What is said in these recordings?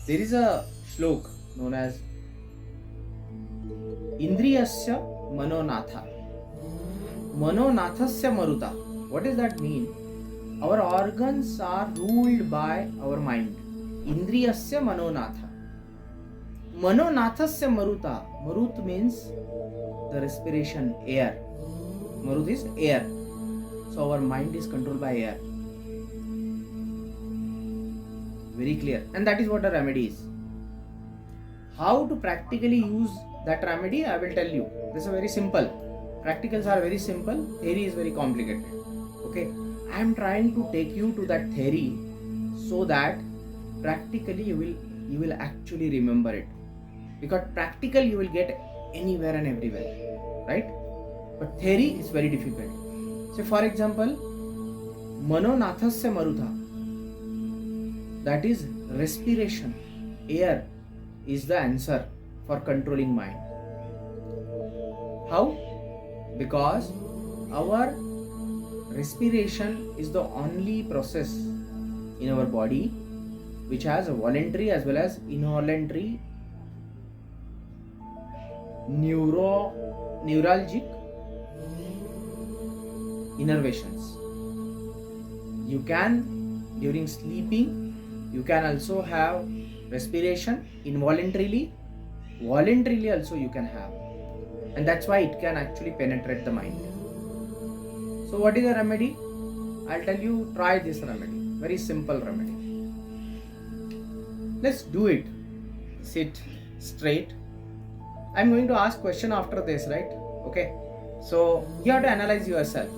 There is a shlok known as Indriyasya Manonatha. Manonathasya Maruta. What does that mean? Our organs are ruled by our mind. Indriyasya Manonatha. Manonathasya Maruta. Marut means the respiration, air. Marut is air. So our mind is controlled by air. Very clear. And that is what a remedy is. How to practically use that remedy, I will tell you. This is very simple. Practicals are very simple. Theory is very complicated. Okay. I am trying to take you to that theory so that practically you will actually remember it. Because practical you will get anywhere and everywhere. Right? But theory is very difficult. So for example, Manonathasya Marutha. That is respiration. Air is the answer for controlling mind. How? Because our respiration is the only process in our body which has a voluntary as well as involuntary neuralgic innervations. You can, during sleeping, you can also have respiration involuntarily, voluntarily also you can have, and that's why it can actually penetrate the mind. So what is the remedy? I'll tell you, try this remedy. Very simple remedy. Let's do it. Sit straight. I'm going to ask question after this, right? Okay. So you have to analyze yourself.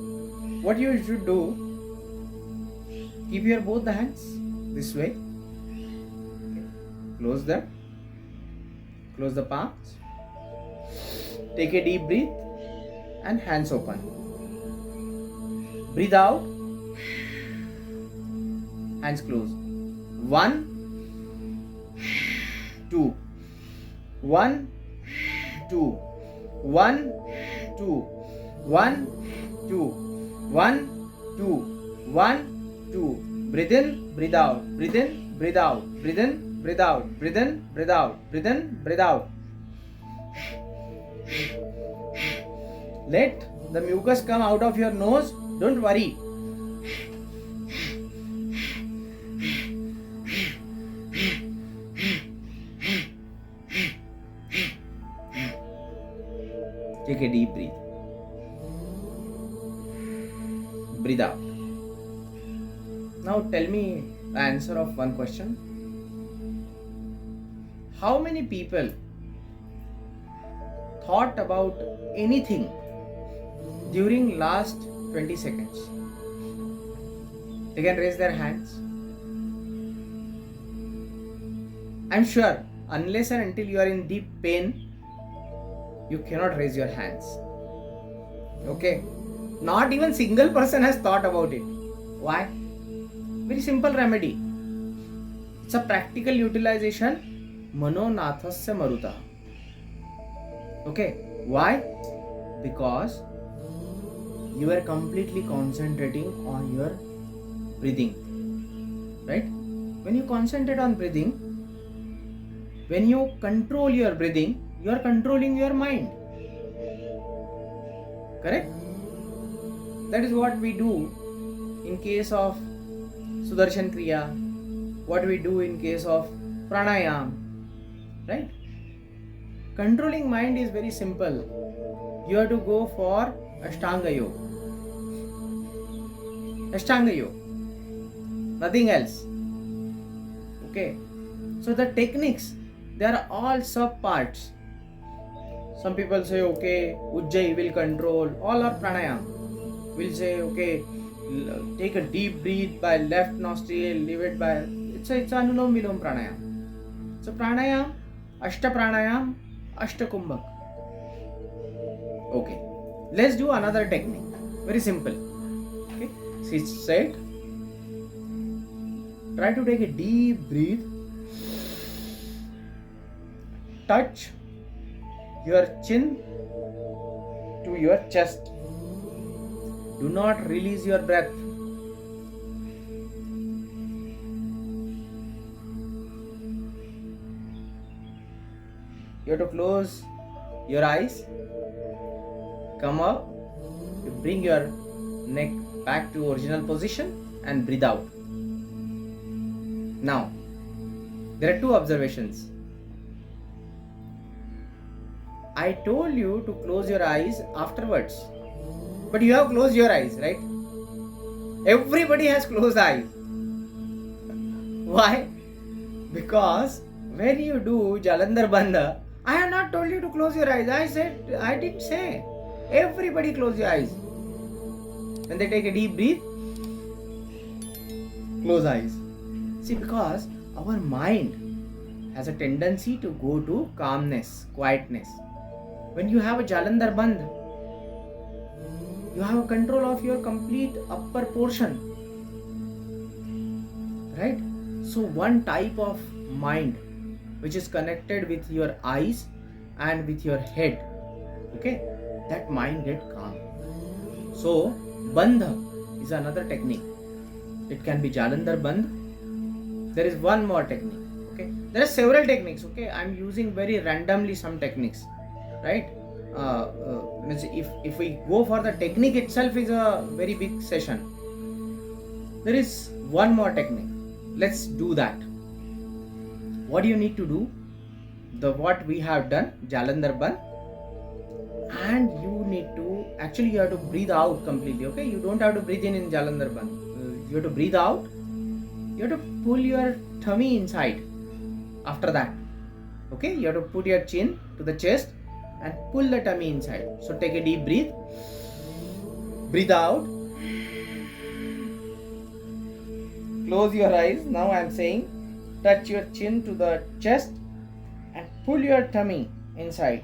What you should do, keep your both the hands this way. Okay. Close them. Close the palms. Take a deep breath and hands open. Breathe out. Hands closed. 1, 2. 1, 2. 1, 2. 1, 2. 1, 2. 1, 2. Breathe in, breathe out. Breathe in, breathe out. Breathe in, breathe out. Breathe in, breathe out. Breathe in, breathe out. Let the mucus come out of your nose. Don't worry. Take a deep breath. Breathe out. Now tell me the answer of one question. How many people thought about anything during last 20 seconds? They can raise their hands. I'm sure unless and until you are in deep pain, you cannot raise your hands. Okay? Not even single person has thought about it. Why? Very simple remedy. It's a practical utilization. Manonathasya Maruta. Okay? Why? Because you are completely concentrating on your breathing. Right? When you concentrate on breathing, when you control your breathing, you are controlling your mind. Correct? That is what we do in case of Sudarshan Kriya, what we do in case of Pranayam. Right? Controlling mind is very simple. You have to go for Ashtanga Yoga. Ashtanga Yoga. Nothing else. Okay? So the techniques, they are all sub parts. Some people say, okay, Ujjayi will control, all are pranayam. Will say, okay, take a deep breath by left nostril, leave it by, it's Anulom Vilom pranayam. So pranayam, Ashta pranayam, Ashta kumbhak. Okay, let's do another technique. Very simple. Okay, sit straight. Try to take a deep breath. Touch your chin to your chest. Do not release your breath. You have to close your eyes, come up, you bring your neck back to original position and breathe out. Now, there are two observations. I told you to close your eyes afterwards, but you have closed your eyes, right? Everybody has closed eyes. Why? Because when you do Jalandhar Bandha, I have not told you to close your eyes. I didn't say. Everybody close your eyes. When they take a deep breath, close eyes. See, because our mind has a tendency to go to calmness, quietness. When you have a Jalandhar Bandh, you have a control of your complete upper portion. Right? So one type of mind which is connected with your eyes and with your head, okay, that mind get calm. So Bandha is another technique. It can be Jalandhar Bandh. There is one more technique. Okay, there are several techniques. Okay, I am using very randomly some techniques. Right? If we go for the technique itself is a very big session. There is one more technique. Let's do that. What do you need to do? What we have done, Jalandhar Bandh, and you need to you have to breathe out completely. Okay, you don't have to breathe in Jalandhar Bandh. You have to breathe out. You have to pull your tummy inside. After that, okay, you have to put your chin to the chest and pull the tummy inside. So take a deep breath. Breathe out. Close your eyes. Now I am saying touch your chin to the chest and pull your tummy inside.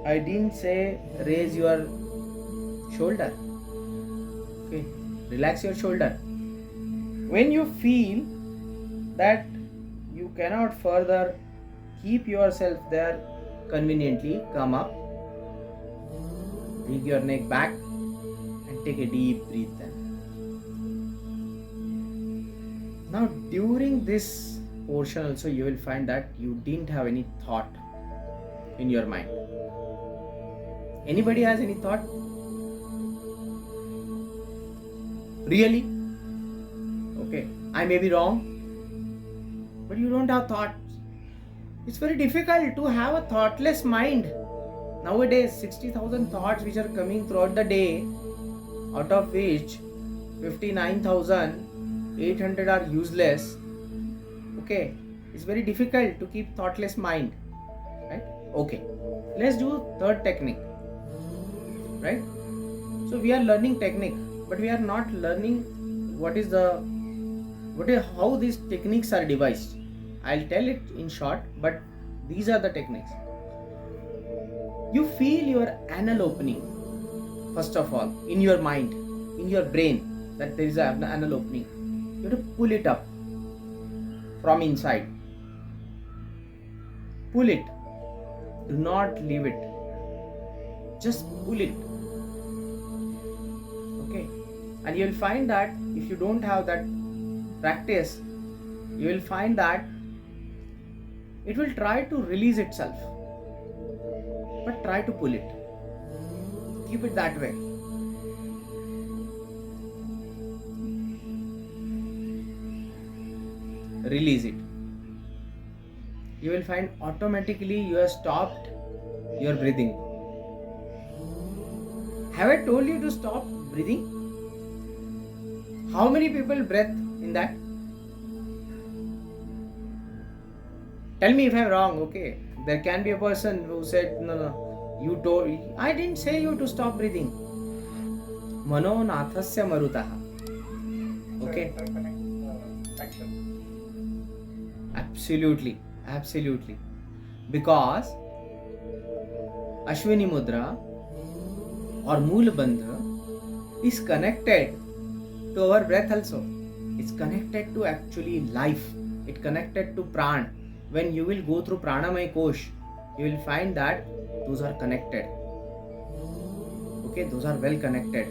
I didn't say raise your shoulder. Okay, relax your shoulder. When you feel that you cannot further keep yourself there conveniently, come up, bring your neck back and take a deep breath then. Now during this portion also you will find that you didn't have any thought in your mind. Anybody has any thought? Really? Okay, I may be wrong, but you don't have thoughts. It's very difficult to have a thoughtless mind. Nowadays, 60,000 thoughts which are coming throughout the day, out of which 59,800 are useless. Okay, it's very difficult to keep thoughtless mind. Right? Okay, let's do third technique. Right? So we are learning technique, but we are not learning how these techniques are devised. I'll tell it in short, but these are the techniques. You feel your anal opening, first of all, in your mind, in your brain, that there is an anal opening. You have to pull it up from inside. Pull it. Do not leave it. Just pull it. Okay. And you will find that if you don't have that practice, you will find that it will try to release itself. But try to pull it. Keep it that way. Release it. You will find automatically you have stopped your breathing. Have I told you to stop breathing? How many people breathe in that? Tell me if I am wrong, okay? There can be a person who said, no, you told, I didn't say you to stop breathing. Mano nathasya marutaha. Okay? Absolutely. Because Ashwini Mudra or Mool Bandha is connected to our breath also. It's connected to actually life. It's connected to Pran. When you will go through Pranayam Kosh, you will find that those are connected. Okay, those are well connected.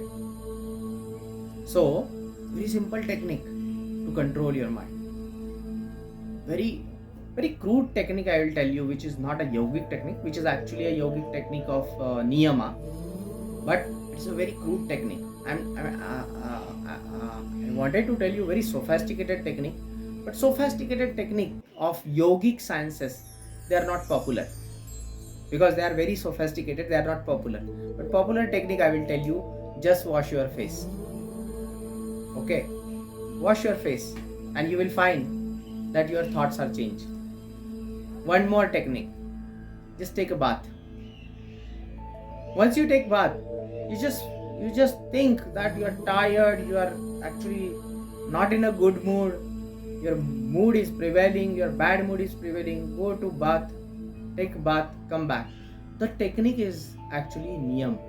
So, very simple technique to control your mind. Very Very crude technique I will tell you, which is not a yogic technique, which is actually a yogic technique of niyama, but it's a very crude technique. I wanted to tell you very sophisticated technique, but sophisticated technique of yogic sciences, they are not popular because they are very sophisticated. They are not popular. But popular technique I will tell you: just wash your face. Okay, wash your face, and you will find that your thoughts are changed. One more technique: just take a bath. Once you take bath, you just think that you are tired, you are actually not in a good mood, your mood is prevailing, your bad mood is prevailing. Go to bath, take bath, come back. The technique is actually niyam.